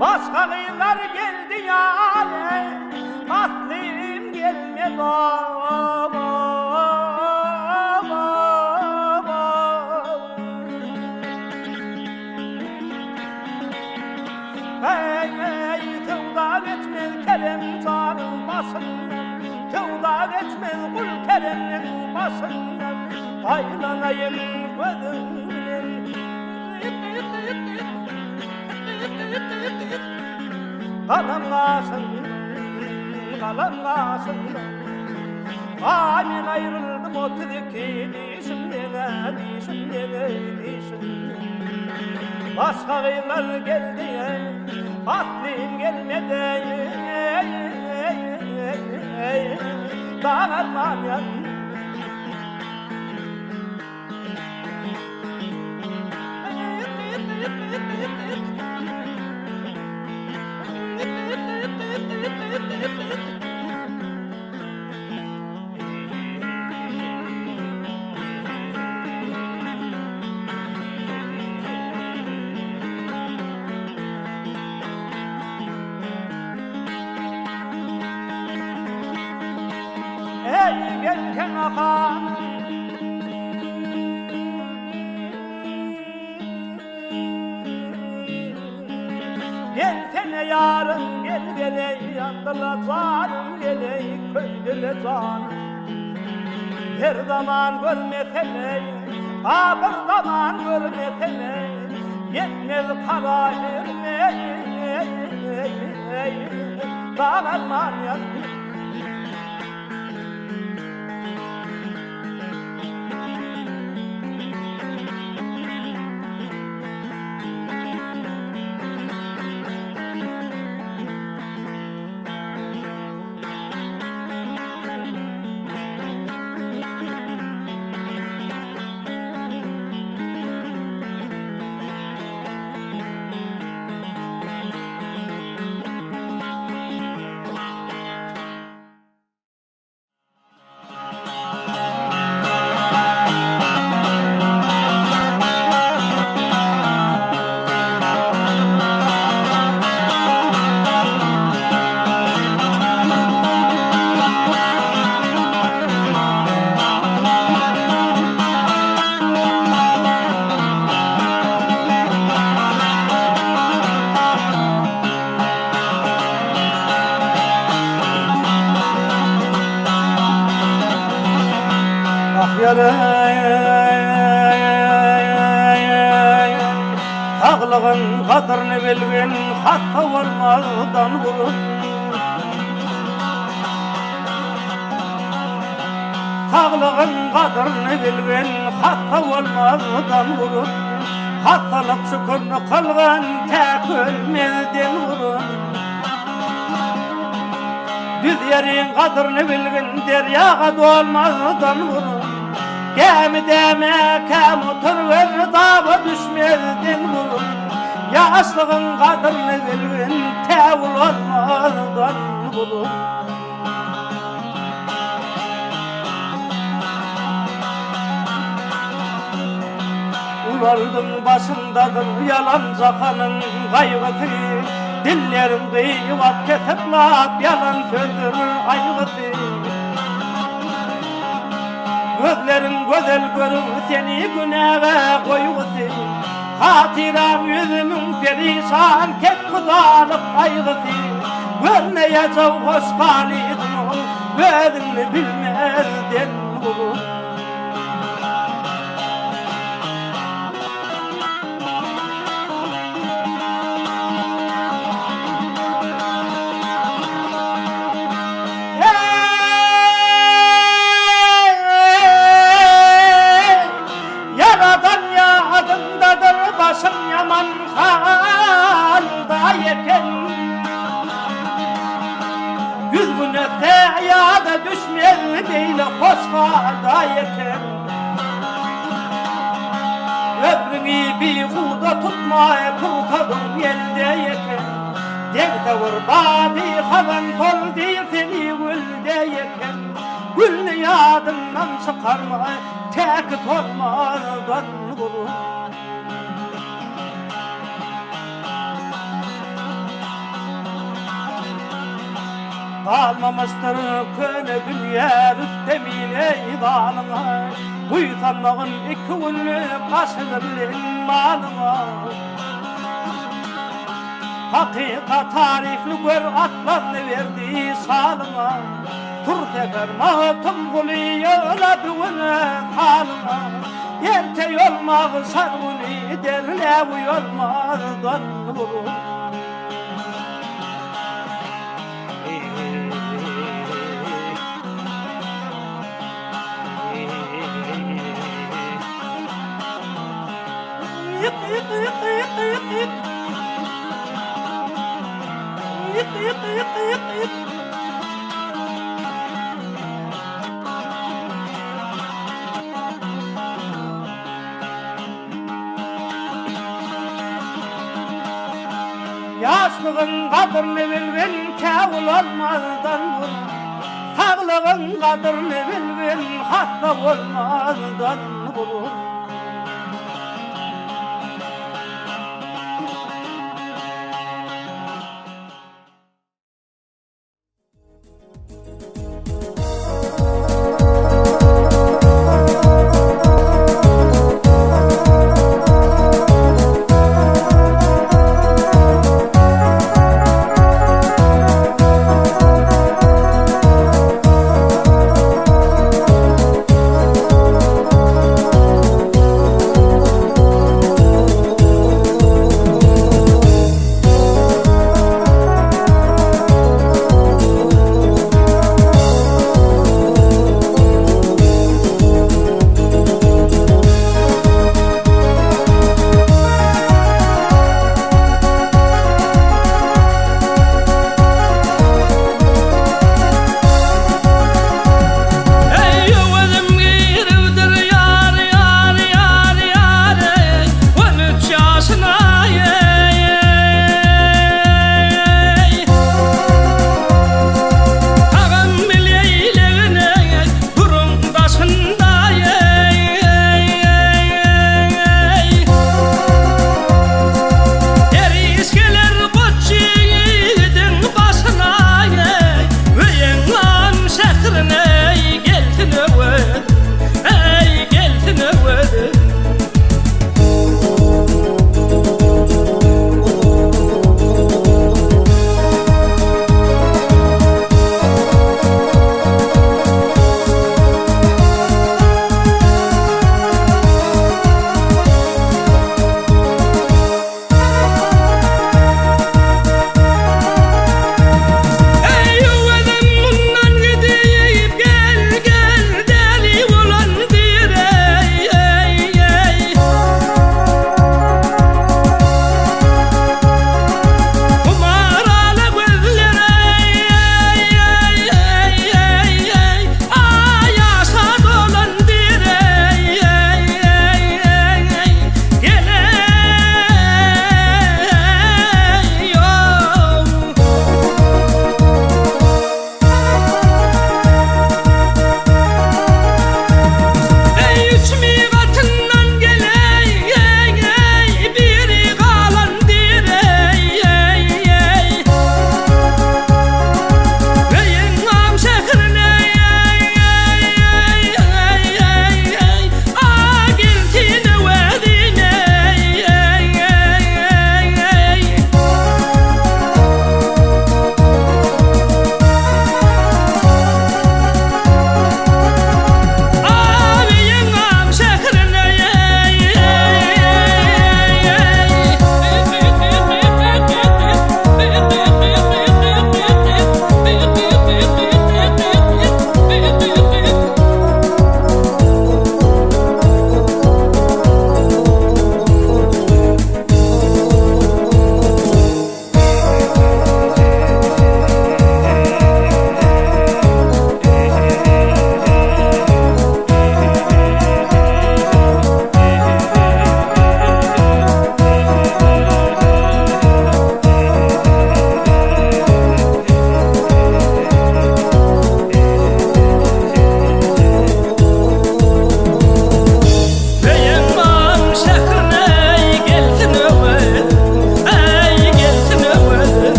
Başka kıyılar geldi yâre, aklım gelmedi Hey, tevda geçmez kerem canım başından, tevda geçmez kul keremin başından, aylanayım gözümden. Kalanlasın, kalanlasın. Amin ayrıldım o tülki dişim nere, dişim nere, dişim nere. Başka kıyılar geldi, aklım gelmedi. Dağarman yan. Ey gelken akan gelsene yarın gel gele yandıla canım gele köydüle canım her zaman görmesene bir zaman görmesene yetmez para dağarman yan. Sağlığın kadrini bilgin hasta olmazdan vurun. Sağlığın kadrini bilgin hasta olmazdan vurun. Hastalık şükürünü kılgın tek ölmezden vurun. Düz yerin kadrini bilgin deryaga dolmazdan vurun. Gemi deme kem otur ver dava düşmezden vurun. Yaşlığın kadrini bilgin tevul olmazdan vurun. Ulardın başındadır yalan zakanın kaygısı. Dillerim kıyvat keseplap yalan sözdür aygısı. Gözlerin güzel görür seni günaha koygusu. Hatiram yüzümün perişan tek kudalık kaygısı. Görmeyeceğim hoş halidin gözünü bilmezden vurur. Başım yaman halda yeken yüz gün öte ya da düşmez hoşgada yeken ömrünü bir kuda tutmaya kurtadın elde yeken Devde vurbadı havan tol değil seni gülde yeken Gülünü yadından çıkarma tek olmadan vurun Kalmamıştır köne dünya rüstemine idanına Buysanmağın iki günlük aşırılın malına Hakika tarifli gör atlarını verdi salına Tur teker mağıtım buluyorla düğüne halına Yerte yolmağı sargını derle bu yolmadan vurun Yaşlığın kadırını bilgen kâvul olmazdan vur Sağlığın kadırını bilgen hasta olmazdan vur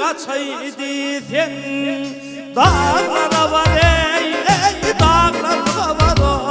kaçaydı sen dağlara var ey dağlara var o.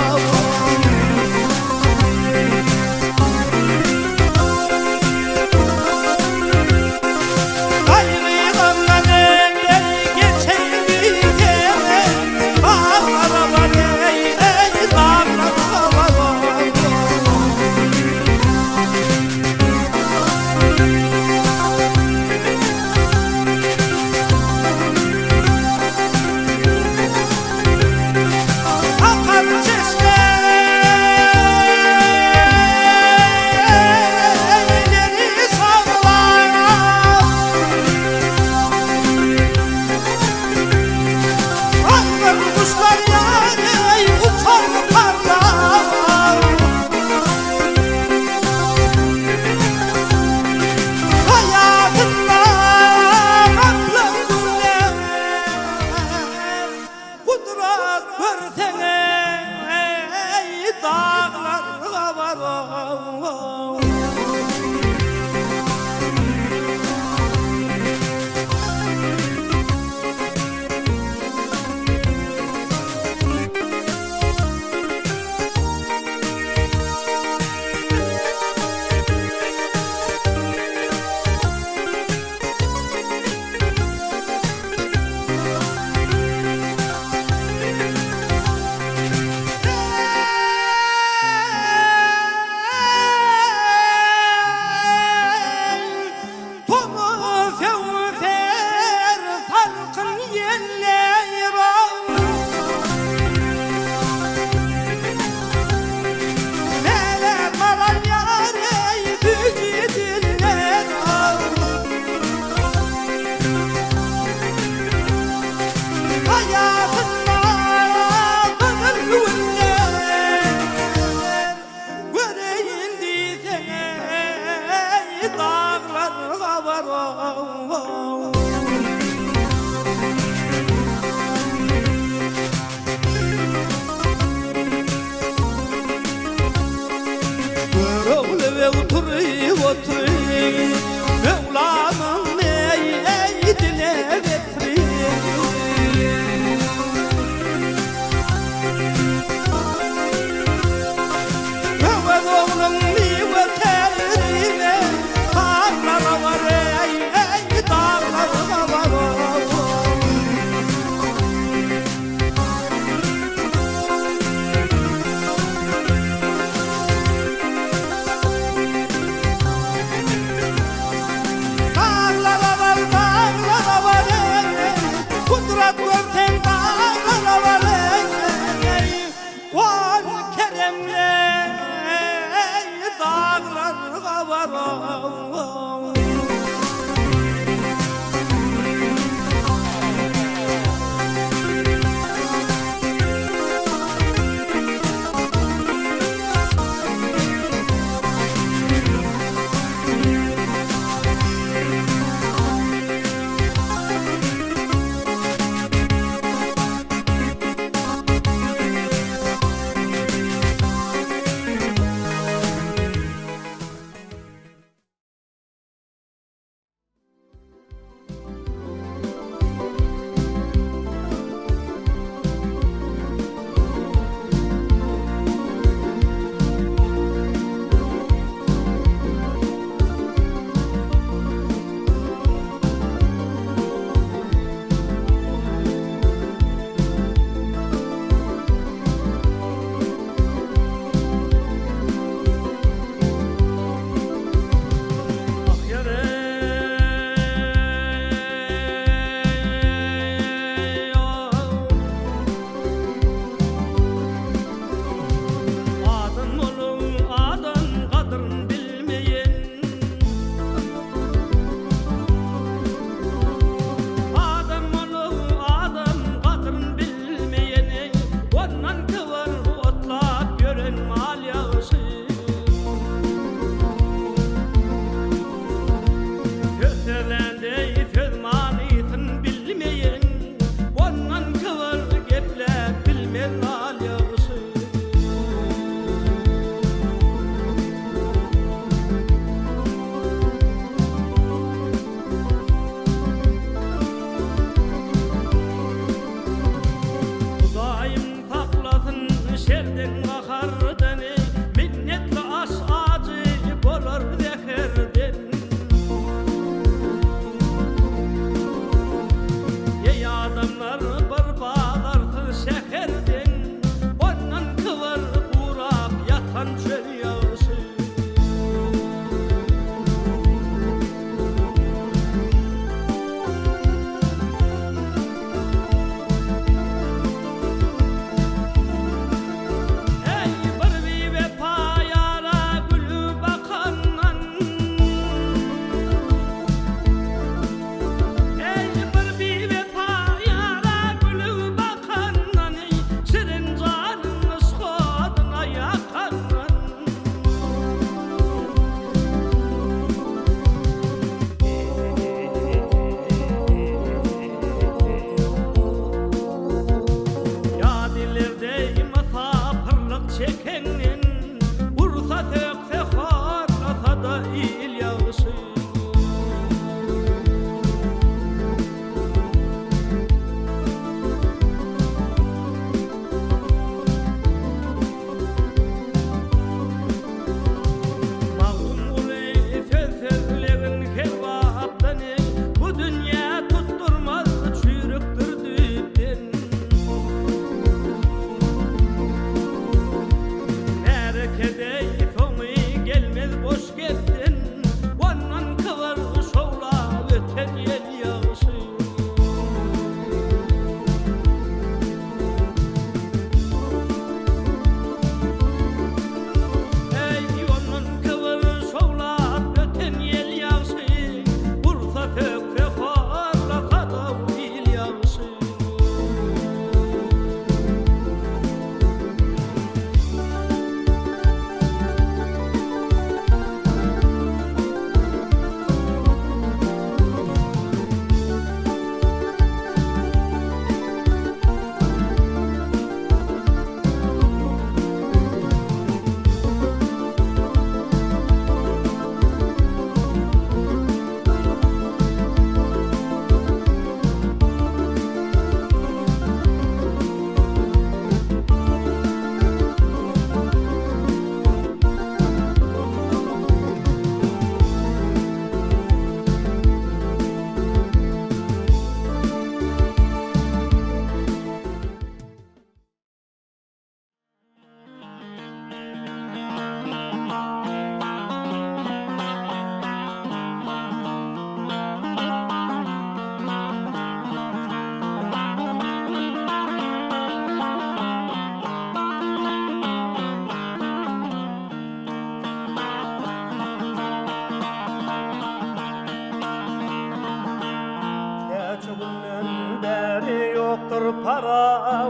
para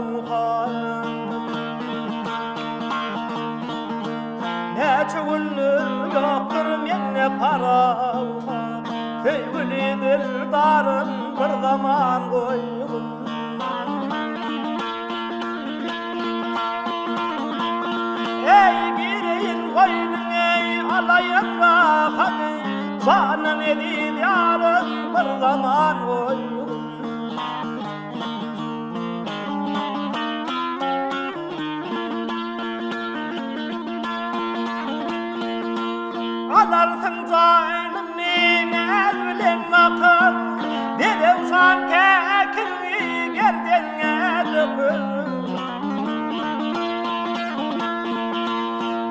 neçe gündür yoktur mende para Tevlidir darın bir zaman koygun Ey gireyin koynun ey alayın rahatı Canın edin yarın bir zaman koygun Alarsın canım ne bilen bakır Dedim san kekirli gerdene dökür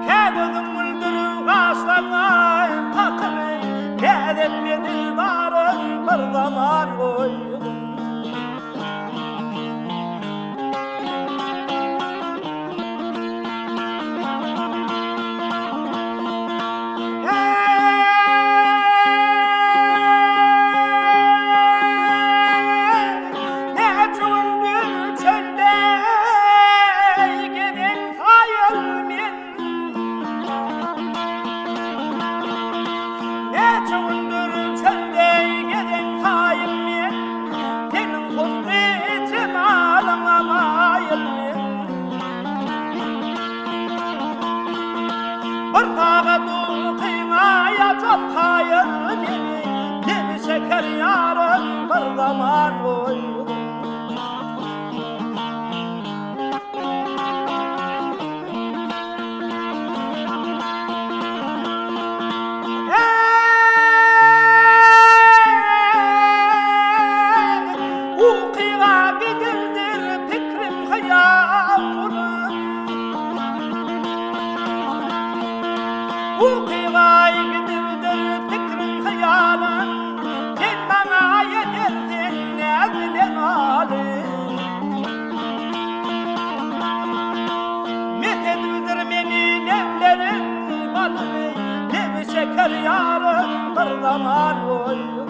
Kedudun müldürün kaşlarına takır Kedip bir darın bir zaman koyun Şeker yarın bir zaman koyun Uykuya gidirdir fikrim hayatını Uykuya gidirdir fikrim hayalın Bana yedirdin ne bilen alim Methedildir beni nevlerin kalbi Ne bir şeker yarın bir zaman koyun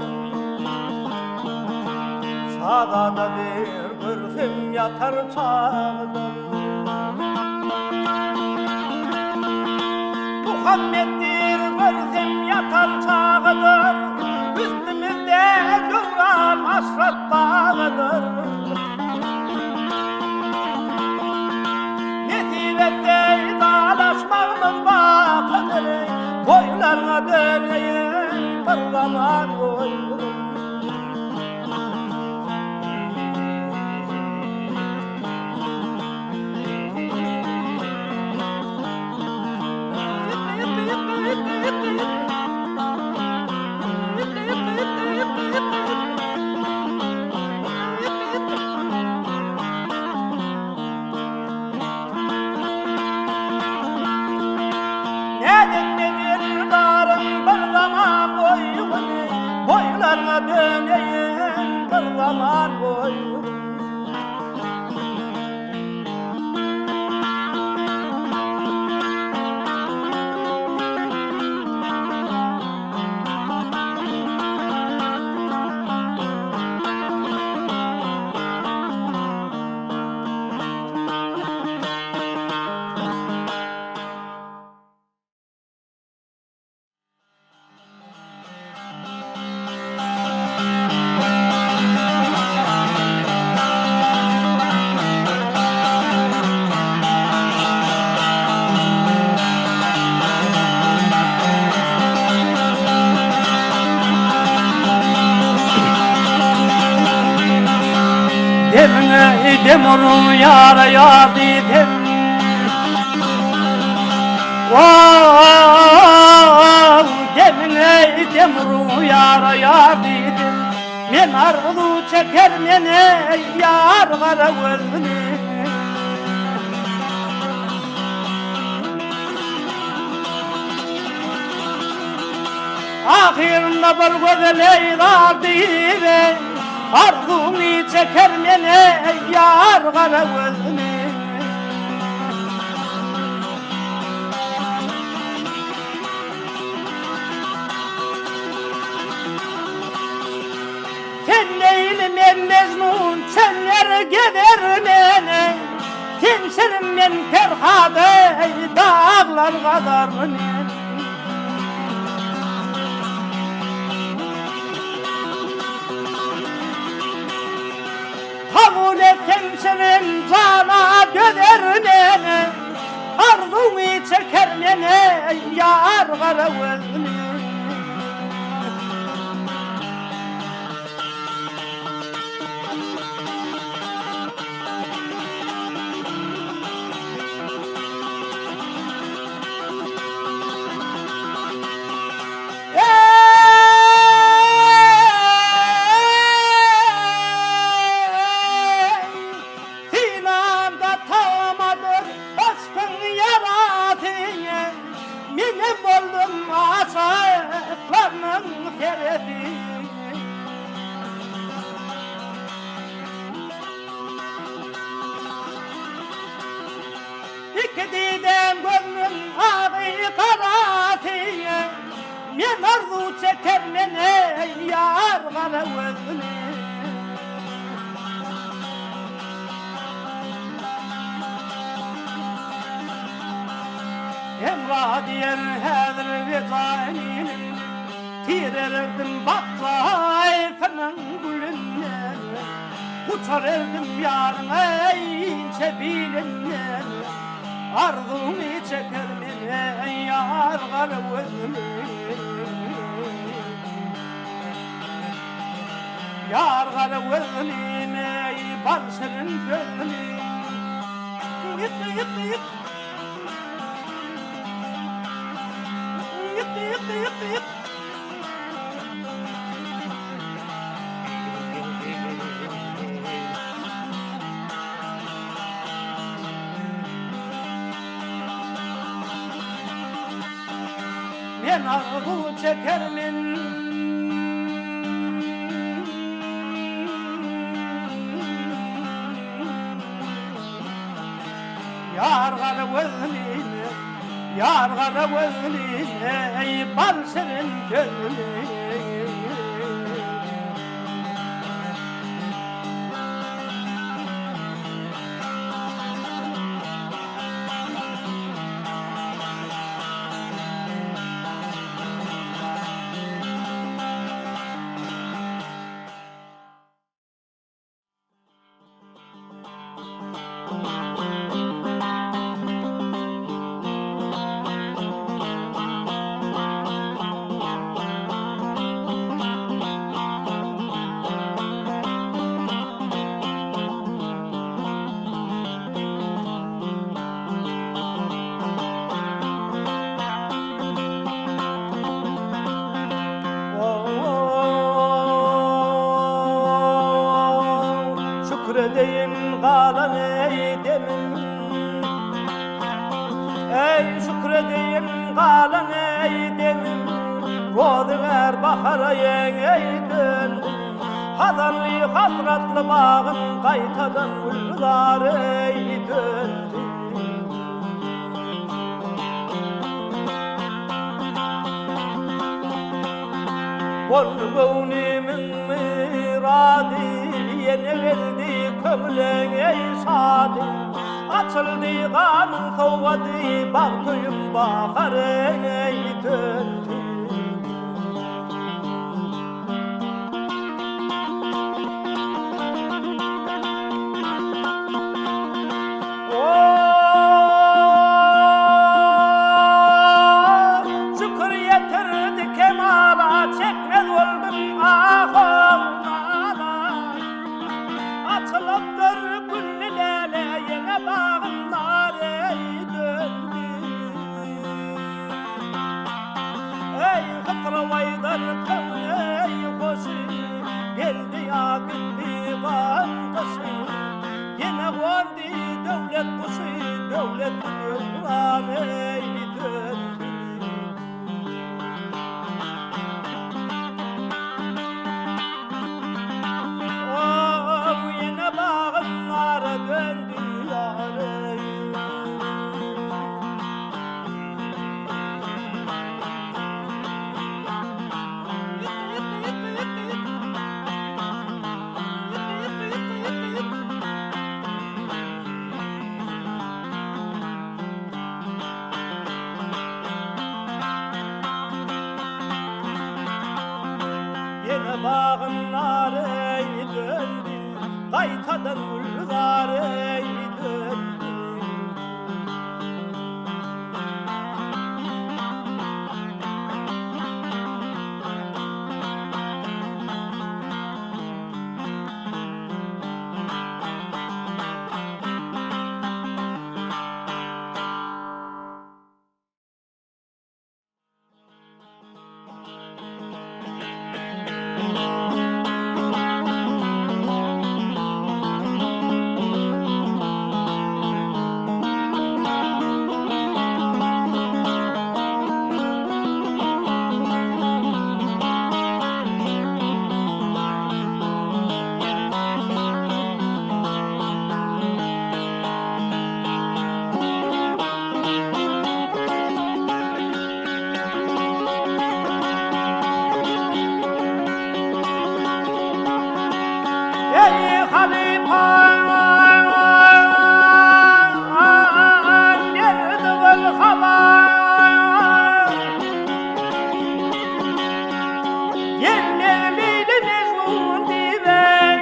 Sağda bir bürfüm yatar çağda Muhammed'dir bürfüm yatar çağıdır Üstümüzde Cumran hasret bağıdır Nesibette dalaşmağımız bakıdır Boylarına döneyin bir zaman koyun Nedir darın bir zaman koyun Boylarına döneyin bir zaman koyun Demonu yara yadim Demine demru yara yadim Men arzu çeker mene yar gara gözünü Ahirinde bir gözele iradire Arzunu çeker mene yar gara gözünü Sen değilim emme Mecnun çeller gider mene Timselim men Ferhade dağlar kadar men Kabul etsem senin cana döner mene Arzunu çeker mene yar karavulne Benim oldum asaklarının terefi İki didem gönlüm ağabey karasiye Men arzu çeker mene yar kara gözüne Emrah diyen hedir ve zalim Tirerdim baktay falan gülünle Uçar erdim yarına ince bilinle Arzunu çeker mene yar kara gözüme Yar kara gözüme balsırın gözüme Yıktı yıktı yıktı Yık. Men arzu çekermin Yar kara gözüne Yar kara gözüne bal senin gönlüne Şükredeyin kalan ey demin Ey şükredeyin kalan ey demin Koduver baharayın ey döndüm Hadanlı hasratlı bağın kaytadan güllar ey döndüm Volgunimin miradi Yeni geldi kömlen ey sadi Açıldı kanın kovadı Baktıyım bakar ey döndü Şükür yetirdi kemala Çekmez oldum ahım Açılıptır kulli lele yine bağımlar ey döndü bağınlar döndü, kaytadan güllar döndü. Ey Halipan, nerede vel havan? Yerlerliyle Mecnun diven.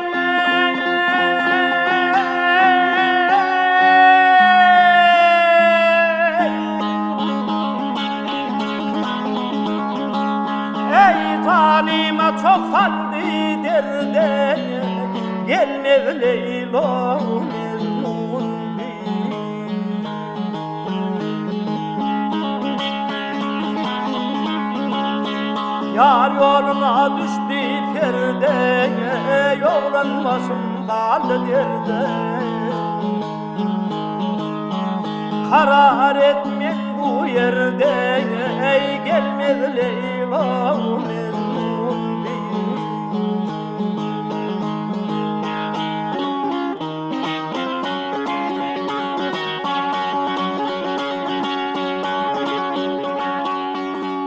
Ey tanime çok saldı derden, gelmez Leyla Mecnun yar yoluna düştü perde, yollanmasın kaldı derde. Karar etmen bu yerde, gelmez Leyla Mecnun.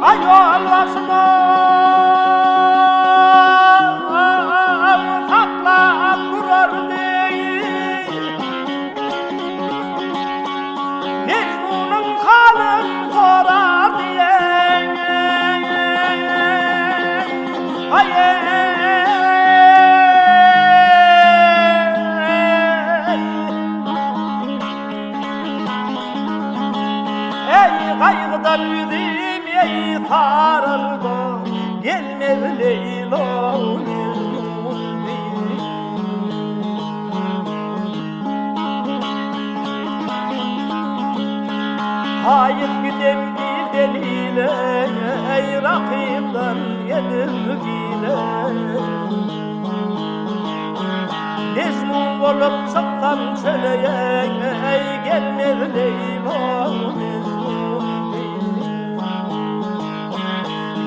Ay Allah'ına sakla durar değil, Mecnun'un kalın sorar diye. Ay kaygıdan yüzüm ey sarıldı, gelmez Leyla Mecnun. Hayır gidem gideliyle, ey rakipten yedim bile. Mecnun olup çıktan çöleye, ey gelmez Leyla Mecnun.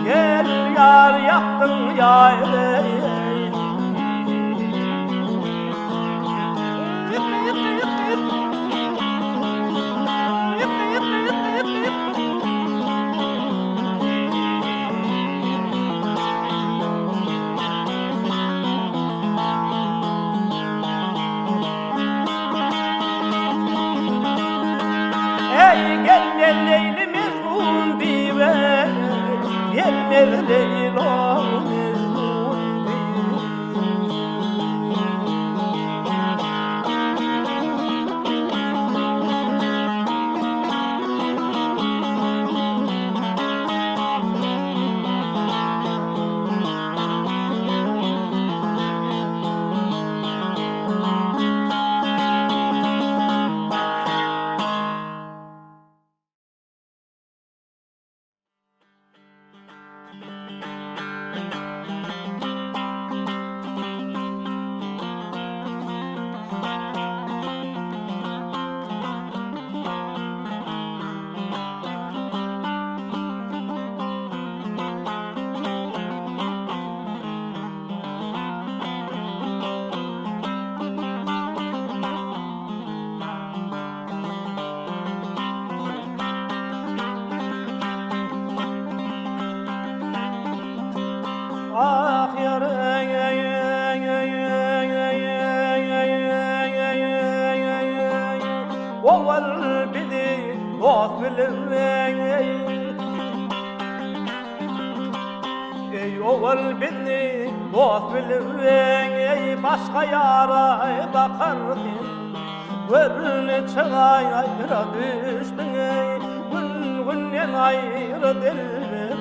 Gel yar yaktın ya ey. Ey gel Leyli Mecnun diye, gelmez Leyla Mecnun diye. Ah وول بدي واصل اي وول بدي dost bilin başka yara bakarsın. Görünü çayıra düştün gün günden ayrı dilberim.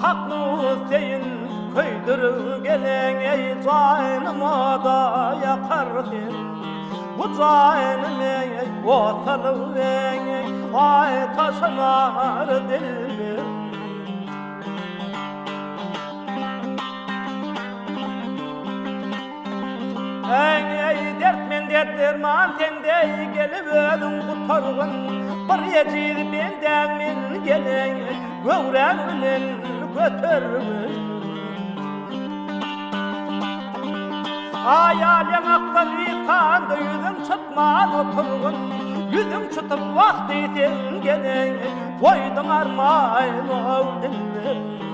Haklı seyin köydür gelen ey canıma da yakarsın. Bu canım ey otalı ey ay taşınar dilberim. Ey dert men dert derman sende gelip ölüm kurtargın. Bir yecir benden min gelen gören bilen götürgün. Ayalen aktan yıkandı yüzüm çıtman oturgun. Yüzüm çıtıp vaktiydin gelen koydun armayın o dilber.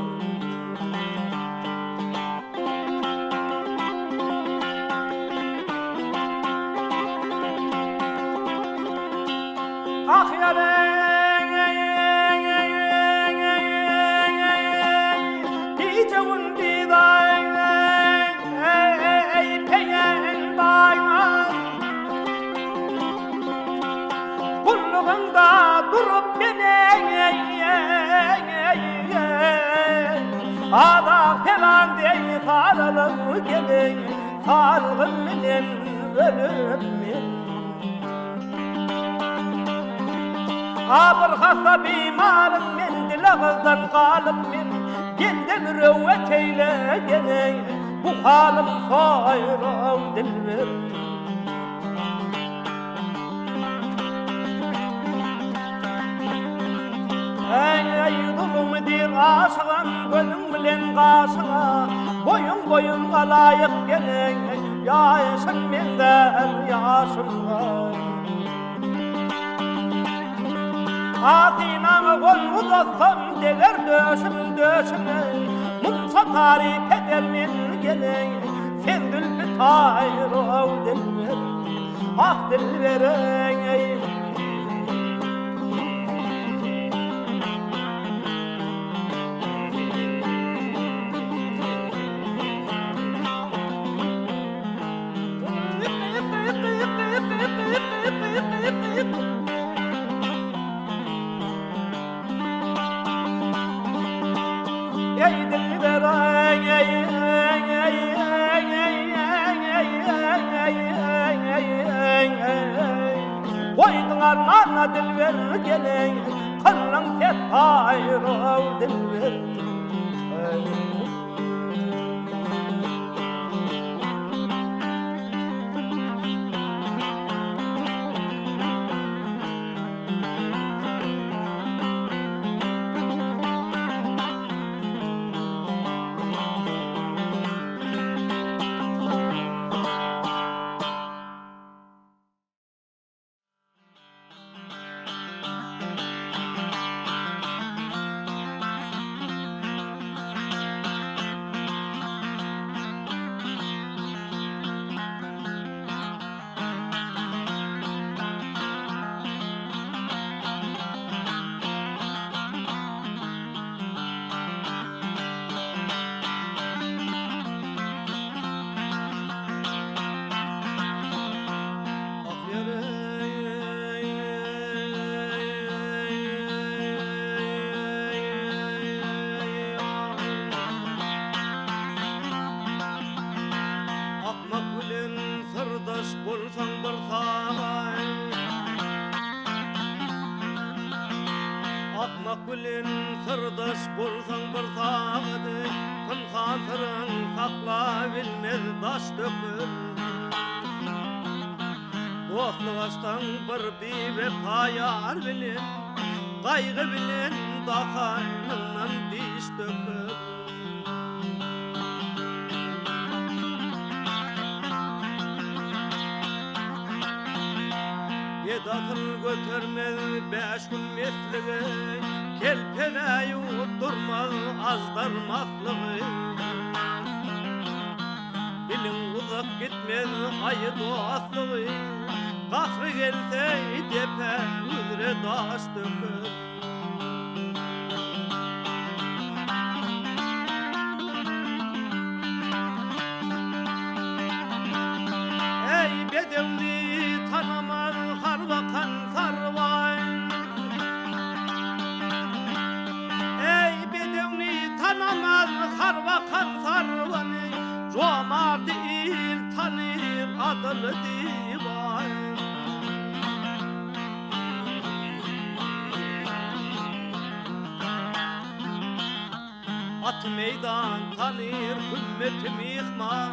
Ah yarın diyeceğin didayın peyen bayma kulluğunda durup beni adak falan diye sarılır gelin sargın bilen ölüm min. Abır hasta bimarım men dilağızdan kalıp men geldim rüvvet eyle gene bu halim sayrav dilber. Ey dulum dir aşığım gönlüm bilen kaşığa boyun boyunga layık gene yaşın menden yaşımga. Atinamı gol uzatsam deger döşüm döşüme Munsa tarif eder min gelen sen dülbü tayr o dilber. Ah dilberen ey ey dilberen koydun armağana dilber gelen kılın set tayr o dilber. Makbulin sırdaş bulsan bir sağdı Kın hatırın sakla bilmez daş dökür Dostluk açtan bir vefayar bilin Kaygı bilin dakanından diş dökür Yedatır götürmez 5 gün mesliği Kelpene yutturmaz azdarmaklığı Bilin uzak gitmez ayı dostluğu Kahrı gelse depe üzre daş dökür At meydan tanır hümmetim yıkma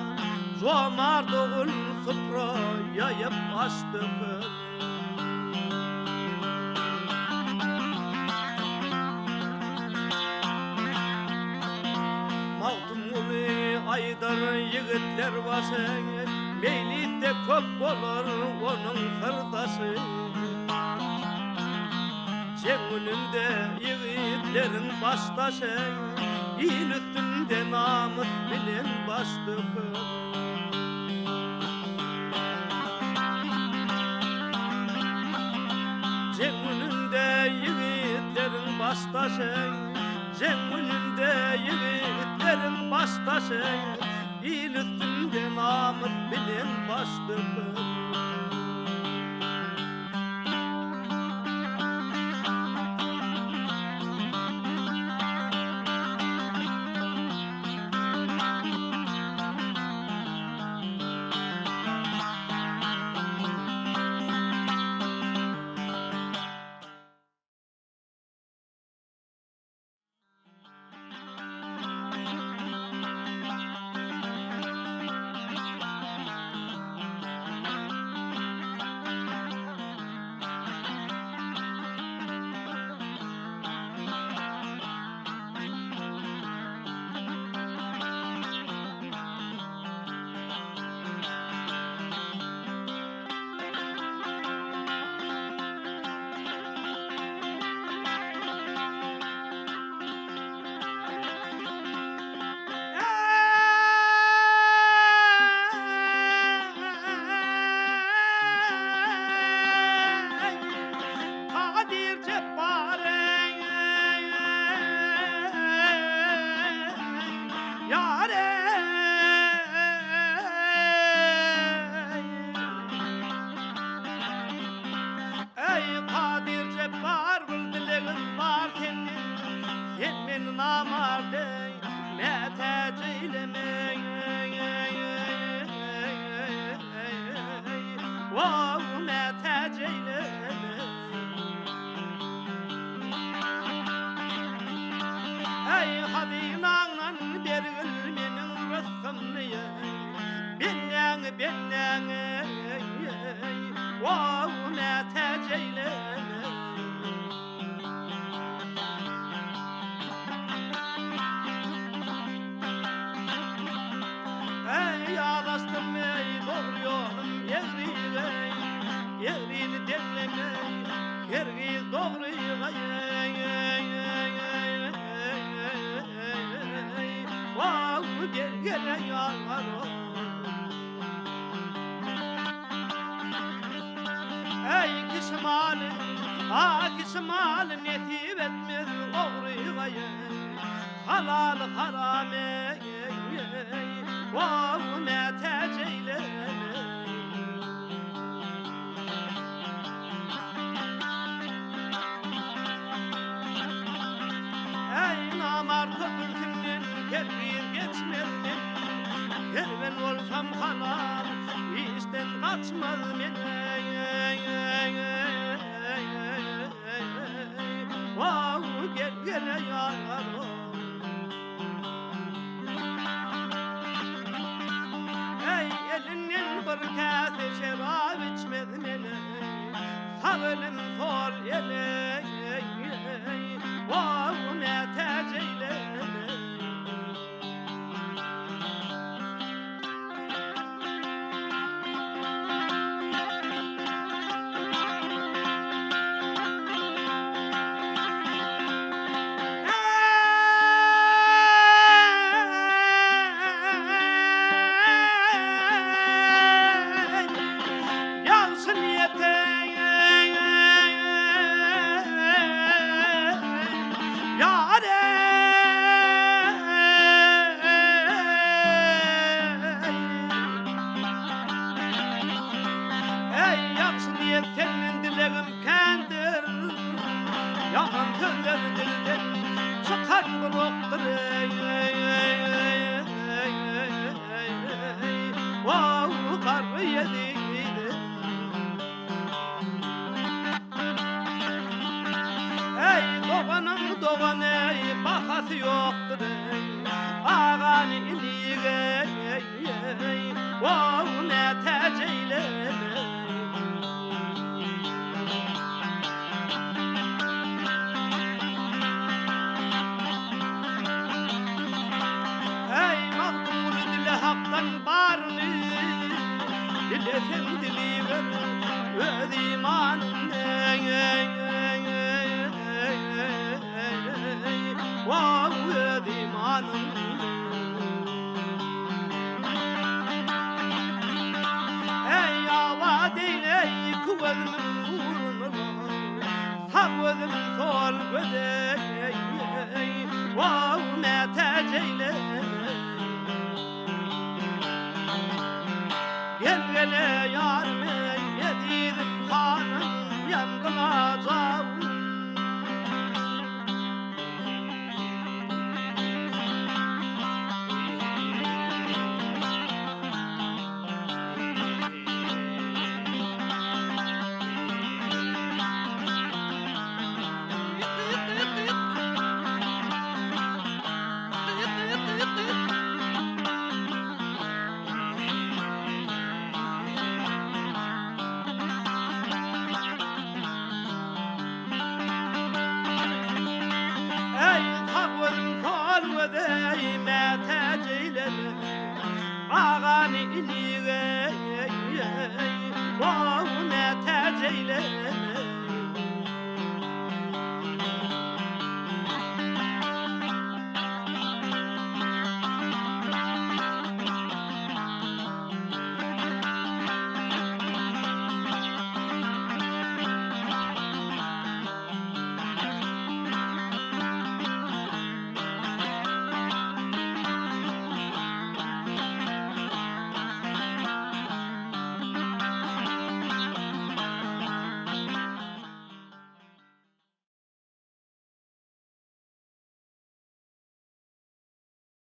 Zomar doğul sıpro yayıp açtık Mağdum ulu aydar yigitler başı Meyli de köp olur onun fırdası Cengülünde yiğitlerin baştaşı İl üstünde namus bilen başlıkı Cengülünde yiğitlerin baştaşı Cengülünde yiğitlerin baştaşı İl üstünde namus bilen başlıkı Akşmal netip etmez oğruyayı Halal haram Vav meteceyle Ey namar köpürtünden kervir geçmezdim Kerven olsam halal işten kaçmaz mene Vav gel gele yarım Ey elinden bir kase şerab içmedim ele Sağılım sol ele Vav meteceyle Doğanım doğan ey bakar babası yoktur ağanı iliğe wow ne teceyle ey makbul dile haktan barını dile efendiliği ver öz imanın wow öz imanın ey avadin ey kuvvetin uğruna havvadin sol göde wow ne teceyle gel gele